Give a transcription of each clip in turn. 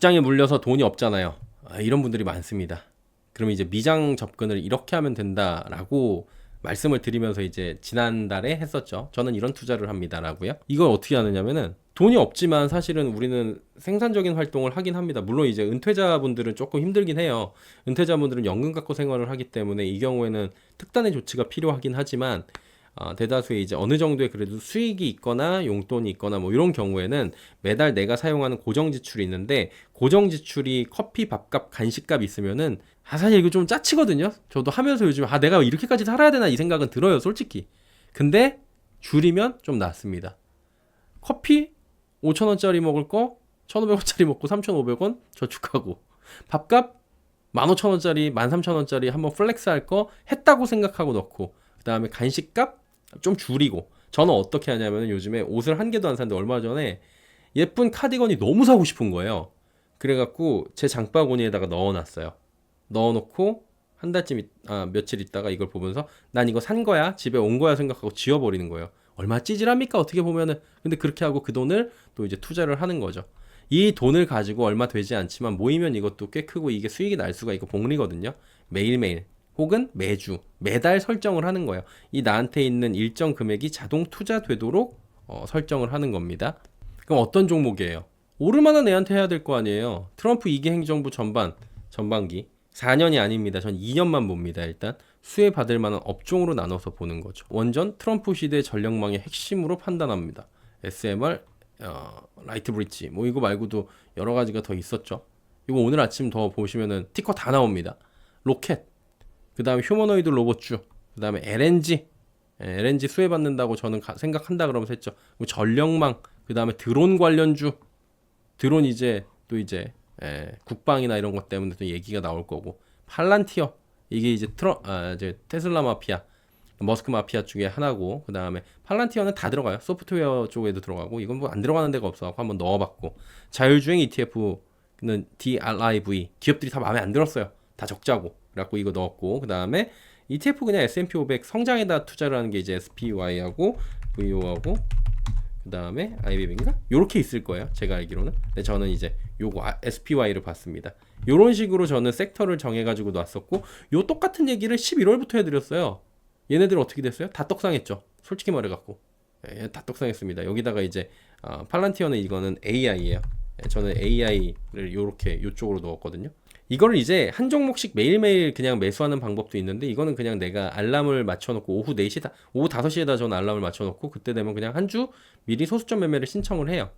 미장에 물려서 돈이 없잖아요. 이런 분들이 많습니다. 그러면 이제 미장 접근을 이렇게 하면 된다라고 말씀을 드리면서 이제 지난달에 했었죠. 저는 이런 투자를 합니다라고요. 이걸 어떻게 하느냐면은 돈이 없지만 사실은 우리는 생산적인 활동을 하긴 합니다. 물론 이제 은퇴자분들은 조금 힘들긴 해요. 은퇴자분들은 연금 갖고 생활을 하기 때문에 이 경우에는 특단의 조치가 필요하긴 하지만 대다수의 이제 어느 정도의 그래도 수익이 있거나 용돈이 있거나 뭐 이런 경우에는 매달 내가 사용하는 고정 지출이 있는데 고정 지출이 커피, 밥값, 간식값 있으면은 사실 이거 좀 짜치거든요. 저도 하면서 요즘 내가 이렇게까지 살아야 되나 이 생각은 들어요, 솔직히. 근데 줄이면 좀 낫습니다. 커피 5,000원짜리 먹을 거 1,500원짜리 먹고 3,500원 저축하고 밥값 15,000원짜리 13,000원짜리 한번 플렉스 할 거 했다고 생각하고 넣고 그 다음에 간식값 좀 줄이고 저는 어떻게 하냐면 요즘에 옷을 한 개도 안 샀는데 얼마 전에 예쁜 카디건이 너무 사고 싶은 거예요. 그래갖고 제 장바구니에다가 넣어놨어요. 넣어놓고 한 달쯤 며칠 있다가 이걸 보면서 난 이거 산 거야 집에 온 거야 생각하고 지워버리는 거예요. 얼마 찌질합니까 어떻게 보면은. 근데 그렇게 하고 그 돈을 또 이제 투자를 하는 거죠. 이 돈을 가지고 얼마 되지 않지만 모이면 이것도 꽤 크고 이게 수익이 날 수가 있고 복리거든요. 매일매일 혹은 매주 매달 설정을 하는 거예요. 이 나한테 있는 일정 금액이 자동 투자되도록 설정을 하는 겁니다. 그럼 어떤 종목이에요? 오르만한 애한테 해야 될 거 아니에요. 트럼프 2기 행정부 전반기 4년이 아닙니다. 전 2년만 봅니다. 일단 수혜받을 만한 업종으로 나눠서 보는 거죠. 원전 트럼프 시대 전력망의 핵심으로 판단합니다. SMR, 라이트 브릿지 뭐 이거 말고도 여러 가지가 더 있었죠. 이거 오늘 아침 더 보시면은 티커 다 나옵니다. 로켓, 그 다음에 휴머노이드 로봇주, 그 다음에 LNG, LNG 수혜받는다고 저는 생각한다 그러면서 했죠. 전력망, 그 다음에 드론 관련주, 드론 이제 또 이제 국방이나 이런 것 때문에 또 얘기가 나올 거고 팔란티어 이게 이제 이제 테슬라 마피아 머스크 마피아 중에 하나고 그 다음에 팔란티어는 다 들어가요. 소프트웨어 쪽에도 들어가고 이건 뭐 안 들어가는 데가 없어갖고 한번 넣어봤고 자율주행 ETF는 DRIV 기업들이 다 마음에 안 들었어요. 다 적자고 그래갖고 이거 넣었고 그 다음에 ETF 그냥 S&P 500 성장에다 투자를 하는 게 이제 SPY하고 VO하고 그 다음에 IBB인가? 요렇게 있을 거예요. 제가 알기로는. 근데 저는 이제 요거 SPY를 봤습니다. 요런 식으로 저는 섹터를 정해가지고 놨었고 요 똑같은 얘기를 11월부터 해드렸어요. 얘네들 어떻게 됐어요? 다 떡상했죠. 솔직히 말해갖고. 다 떡상했습니다. 여기다가 이제 팔란티어는 이거는 AI예요. 저는 AI를 요렇게 요쪽으로 넣었거든요. 이거를 이제 한 종목씩 매일매일 그냥 매수하는 방법도 있는데 이거는 그냥 내가 알람을 맞춰놓고 오후 4시, 오후 5시에다 저는 알람을 맞춰놓고 그때 되면 그냥 한 주 미리 소수점 매매를 신청을 해요.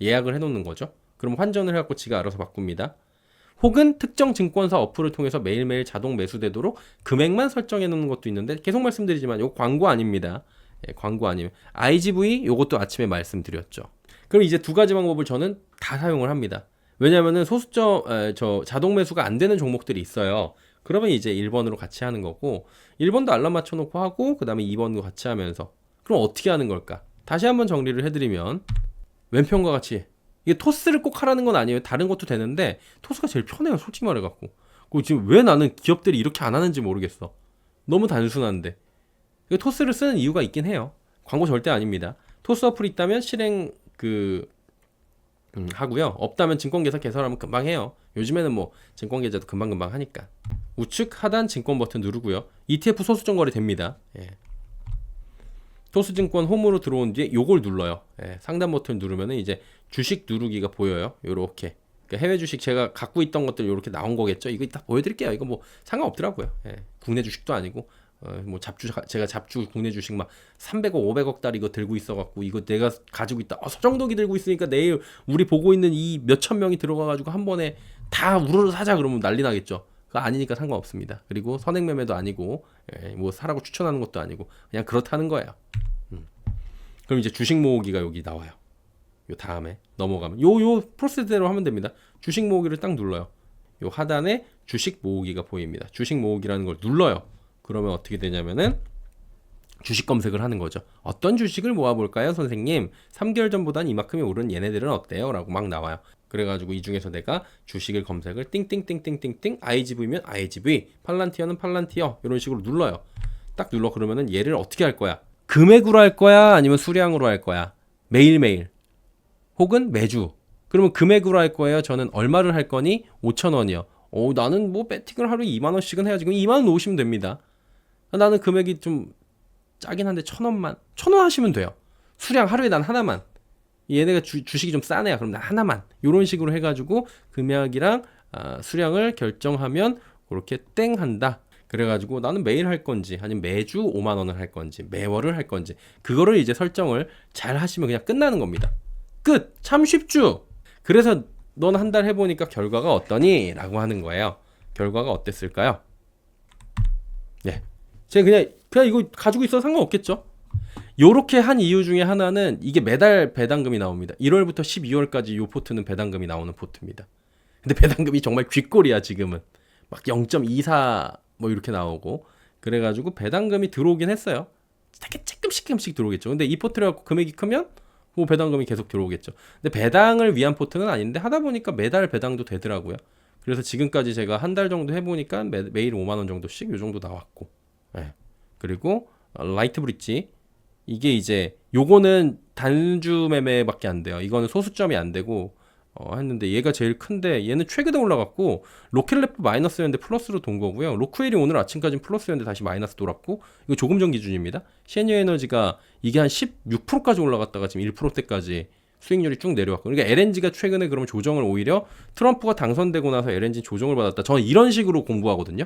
예약을 해놓는 거죠. 그럼 환전을 해갖고 지가 알아서 바꿉니다. 혹은 특정 증권사 어플을 통해서 매일매일 자동 매수되도록 금액만 설정해 놓는 것도 있는데 계속 말씀드리지만 이거 광고 아닙니다. 광고 아니면 IGV 요것도 아침에 말씀드렸죠. 그럼 이제 두 가지 방법을 저는 다 사용을 합니다. 왜냐면은 저 자동 매수가 안 되는 종목들이 있어요. 그러면 이제 1번으로 같이 하는 거고 1번도 알람 맞춰놓고 하고 그 다음에 2번도 같이 하면서 그럼 어떻게 하는 걸까? 다시 한번 정리를 해드리면 왼편과 같이 이게 토스를 꼭 하라는 건 아니에요. 다른 것도 되는데 토스가 제일 편해요. 솔직히 말해갖고 지금 왜 나는 기업들이 이렇게 안 하는지 모르겠어. 너무 단순한데 토스를 쓰는 이유가 있긴 해요. 광고 절대 아닙니다. 토스 어플이 있다면 실행 하고요. 없다면 증권계좌 개설하면 금방 해요. 요즘에는 뭐 증권계좌도 금방금방 하니까. 우측 하단 증권 버튼 누르고요. ETF 소수점 거래 됩니다. 토스증권 홈으로 들어온 뒤에 요걸 눌러요. 상단 버튼 누르면은 이제 주식 누르기가 보여요. 요렇게. 그러니까 해외 주식 제가 갖고 있던 것들 요렇게 나온 거겠죠. 이거 이따 보여드릴게요. 이거 뭐 상관없더라고요. 국내 주식도 아니고 뭐 제가 잡주 국내 주식 막 300억 500억 달러 이거 들고 있어갖고 이거 내가 가지고 있다. 서정덕이 들고 있으니까 내일 우리 보고 있는 이 몇천 명이 들어가가지고 한 번에 다 우르르 사자 그러면 난리 나겠죠. 그거 아니니까 상관없습니다. 그리고 선행 매매도 아니고 뭐 사라고 추천하는 것도 아니고 그냥 그렇다는 거예요. 그럼 이제 주식 모으기가 여기 나와요. 요 다음에 넘어가면 요 프로세스대로 하면 됩니다. 주식 모으기를 딱 눌러요. 요 하단에 주식 모으기가 보입니다. 주식 모으기라는 걸 눌러요. 그러면 어떻게 되냐면은 주식 검색을 하는 거죠. 어떤 주식을 모아볼까요, 선생님? 3개월 전보단 이만큼이 오른 얘네들은 어때요? 라고 막 나와요. 그래가지고 이 중에서 내가 주식을 검색을 띵띵띵띵띵띵 IGV면 IGV, 팔란티어는 팔란티어 이런 식으로 눌러요. 딱 눌러 그러면은 얘를 어떻게 할 거야? 금액으로 할 거야? 아니면 수량으로 할 거야? 매일매일 혹은 매주 그러면 금액으로 할 거예요? 저는 얼마를 할 거니? 5,000원이요. 나는 뭐 배팅을 하루에 2만 원씩은 해야지. 그럼 2만 원 놓으시면 됩니다. 나는 금액이 좀 짜긴 한데 1,000원만. 1,000원 하시면 돼요. 수량 하루에 난 하나만. 얘네가 주식이 좀 싸네요. 그럼 난 하나만. 이런 식으로 해가지고 금액이랑 수량을 결정하면 그렇게 땡 한다. 그래가지고 나는 매일 할 건지 아니면 매주 5만 원을 할 건지 매월을 할 건지 그거를 이제 설정을 잘 하시면 그냥 끝나는 겁니다. 끝! 참 쉽죠? 그래서 넌 한 달 해보니까 결과가 어떠니? 라고 하는 거예요. 결과가 어땠을까요? 예. 제가 그냥 이거 가지고 있어도 상관없겠죠? 요렇게 한 이유 중에 하나는 이게 매달 배당금이 나옵니다. 1월부터 12월까지 요 포트는 배당금이 나오는 포트입니다. 근데 배당금이 정말 귓골이야 지금은. 막 0.24 뭐 이렇게 나오고 그래가지고 배당금이 들어오긴 했어요. 되게 조금씩 들어오겠죠. 근데 이 포트를 갖고 금액이 크면 뭐 배당금이 계속 들어오겠죠. 근데 배당을 위한 포트는 아닌데 하다 보니까 매달 배당도 되더라고요. 그래서 지금까지 제가 한 달 정도 해보니까 매일 5만 원 정도씩 요 정도 나왔고, 네. 그리고 라이트 브릿지 이게 이제 요거는 단주 매매밖에 안 돼요. 이거는 소수점이 안 되고 했는데 얘가 제일 큰데 얘는 최근에 올라갔고 로켓랩 마이너스였는데 플러스로 돈 거고요. 로크웰이 오늘 아침까지는 플러스였는데 다시 마이너스 돌았고 이거 조금 전 기준입니다. 시에니어 에너지가 이게 한 16%까지 올라갔다가 지금 1%대까지 수익률이 쭉 내려왔고 그러니까 LNG가 최근에 그러면 조정을 오히려 트럼프가 당선되고 나서 LNG 조정을 받았다. 저는 이런 식으로 공부하거든요.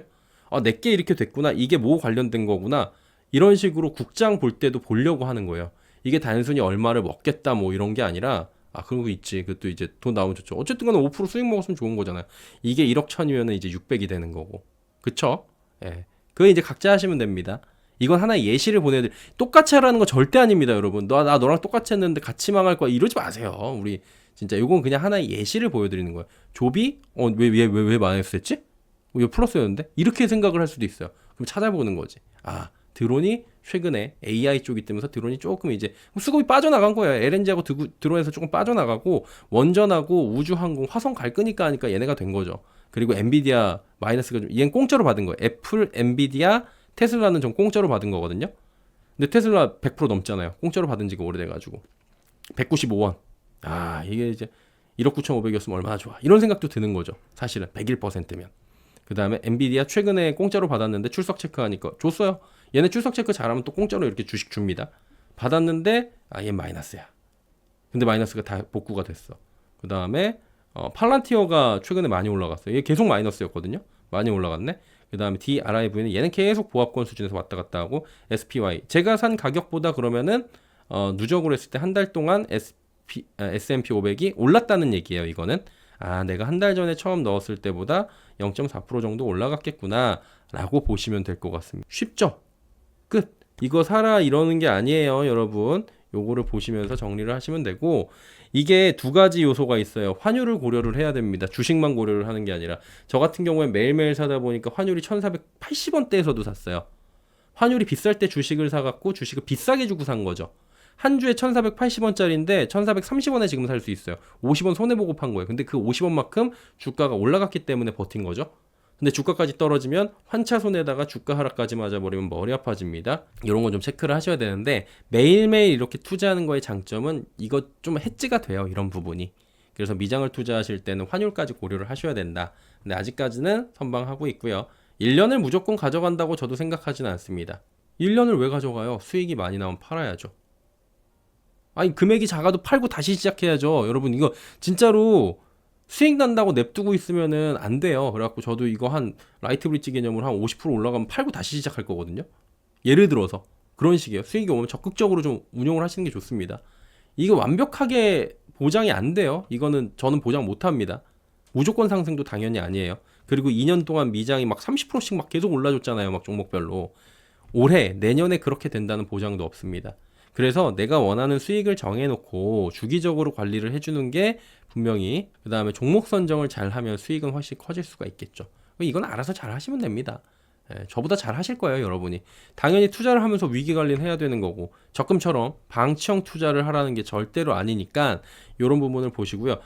내게 이렇게 됐구나. 이게 뭐 관련된 거구나. 이런 식으로 국장 볼 때도 보려고 하는 거예요. 이게 단순히 얼마를 먹겠다 뭐 이런 게 아니라 그런 거 있지. 그것도 이제 돈 나오면 좋죠. 어쨌든 간에 5% 수익 먹었으면 좋은 거잖아요. 이게 1억 천이면은 이제 600이 되는 거고. 그쵸? 예. 그거 이제 각자 하시면 됩니다. 이건 하나의 예시를 보내드릴. 똑같이 하라는 거 절대 아닙니다, 여러분. 나 너랑 똑같이 했는데 같이 망할 거야. 이러지 마세요. 우리 진짜 이건 그냥 하나의 예시를 보여드리는 거예요. 조비? 왜 마이너스 했지? 이거 플러스였는데? 이렇게 생각을 할 수도 있어요. 그럼 찾아보는 거지. 드론이 최근에 AI 쪽이 뜨면서 드론이 조금 이제 수급이 빠져나간 거예요. LNG하고 드론에서 조금 빠져나가고 원전하고 우주항공 화성 갈 거니까 하니까 얘네가 된 거죠. 그리고 엔비디아 마이너스가 좀 얘는 공짜로 받은 거예요. 애플, 엔비디아, 테슬라는 좀 공짜로 받은 거거든요. 근데 테슬라 100% 넘잖아요. 공짜로 받은 지가 오래돼가지고 195원. 이게 이제 1억 9,500이었으면 얼마나 좋아. 이런 생각도 드는 거죠. 사실은 101%면. 그 다음에 엔비디아 최근에 공짜로 받았는데 출석 체크하니까 줬어요. 얘네 출석 체크 잘하면 또 공짜로 이렇게 주식 줍니다. 받았는데 얘 마이너스야. 근데 마이너스가 다 복구가 됐어. 그 다음에 팔란티어가 최근에 많이 올라갔어요. 얘 계속 마이너스였거든요. 많이 올라갔네. 그 다음에 DRIV는 얘는 계속 보합권 수준에서 왔다 갔다 하고 SPY 제가 산 가격보다 그러면은 누적으로 했을 때 한 달 동안 S&P 500이 올랐다는 얘기예요. 이거는 내가 한 달 전에 처음 넣었을 때보다 0.4% 정도 올라갔겠구나 라고 보시면 될 것 같습니다. 쉽죠? 끝. 이거 사라 이러는 게 아니에요, 여러분. 요거를 보시면서 정리를 하시면 되고 이게 두 가지 요소가 있어요. 환율을 고려를 해야 됩니다. 주식만 고려를 하는 게 아니라 저 같은 경우에 매일매일 사다 보니까 환율이 1480원대에서도 샀어요. 환율이 비쌀 때 주식을 사갖고 주식을 비싸게 주고 산 거죠. 한 주에 1480원짜리인데 1430원에 지금 살 수 있어요. 50원 손해보고 판 거예요. 근데 그 50원만큼 주가가 올라갔기 때문에 버틴 거죠. 근데 주가까지 떨어지면 환차 손에다가 주가 하락까지 맞아버리면 머리 아파집니다. 이런 건 좀 체크를 하셔야 되는데 매일매일 이렇게 투자하는 거의 장점은 이거 좀 해지가 돼요. 이런 부분이. 그래서 미장을 투자하실 때는 환율까지 고려를 하셔야 된다. 근데 아직까지는 선방하고 있고요. 1년을 무조건 가져간다고 저도 생각하지는 않습니다. 1년을 왜 가져가요? 수익이 많이 나오면 팔아야죠. 금액이 작아도 팔고 다시 시작해야죠. 여러분 이거 진짜로 수익 난다고 냅두고 있으면은 안 돼요. 그래갖고 저도 이거 한 라이트 브릿지 개념으로 한 50% 올라가면 팔고 다시 시작할 거거든요. 예를 들어서 그런 식이에요. 수익이 오면 적극적으로 좀 운용을 하시는 게 좋습니다. 이거 완벽하게 보장이 안 돼요. 이거는 저는 보장 못 합니다. 무조건 상승도 당연히 아니에요. 그리고 2년 동안 미장이 막 30%씩 막 계속 올라줬잖아요. 막 종목별로. 올해, 내년에 그렇게 된다는 보장도 없습니다. 그래서 내가 원하는 수익을 정해놓고 주기적으로 관리를 해주는 게 분명히 그 다음에 종목 선정을 잘 하면 수익은 훨씬 커질 수가 있겠죠. 이건 알아서 잘 하시면 됩니다. 저보다 잘 하실 거예요, 여러분이. 당연히 투자를 하면서 위기 관리는 해야 되는 거고 적금처럼 방치형 투자를 하라는 게 절대로 아니니까 이런 부분을 보시고요.